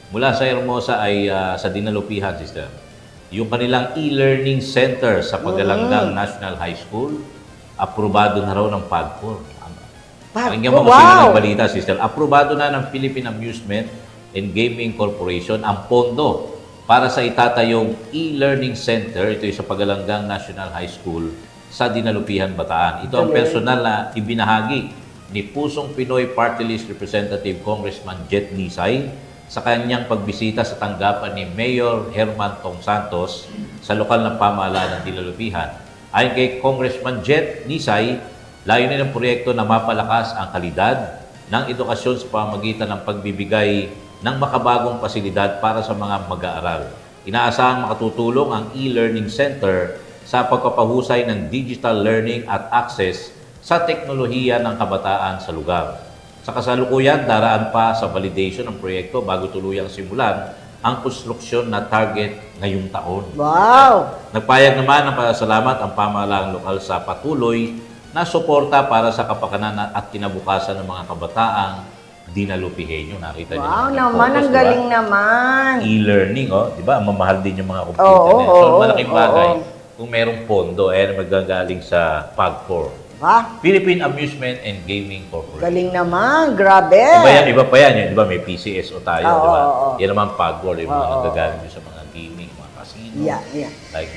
mula sa Hermosa ay sa Dinalupihan, sister. Yung kanilang e-learning center sa Pagalanggang National High School, aprobado na raw ng PAGCOR. Pakinggan mo kasi yun ang balita, sister. Aprobado na ng Philippine Amusement and Gaming Corporation ang pondo para sa itatayong e-learning center. Ito yung sa Pagalanggang National High School sa Dinalupihan, Bataan. Ito ang personal na ibinahagi ni Pusong Pinoy Party List Representative Congressman Jet Nisay sa kanyang pagbisita sa tanggapan ni Mayor Herman Tong Santos sa lokal na pamahalaan ng Dinalupihan. Ayon kay Congressman Jet Nisay, layunin ng proyekto na mapalakas ang kalidad ng edukasyon sa pamamagitan ng pagbibigay ng makabagong pasilidad para sa mga mag-aaral. Inaasahang makatutulong ang e-learning center sa pagpapahusay ng digital learning at access sa teknolohiya ng kabataan sa lugar. Sa kasalukuyan, daraan pa sa validation ng proyekto bago tuluyang simulan ang konstruksyon na target ngayong taon. Wow! Nagpayag naman ng pasasalamat ang pamahalaang lokal sa patuloy na suporta para sa kapakanan at kinabukasan ng mga kabataang Dinalupihenyo. Nakita niyo Wow naman naman, photos, ang diba? galing naman. E-learning, di ba? Mamahal din yung mga computer. Oo, So, malaking bagay oo. kung merong pondo, magagaling sa PAGCOR. Ha? Philippine Amusement and Gaming Corporation. Galing naman, grabe. Iba pa yan. Di ba? May PCSO tayo, Oo, di ba? oo. Yan naman PAGCOR, yung mga Oo. nagagaling sa mga gaming, mga casino. Yeah. Like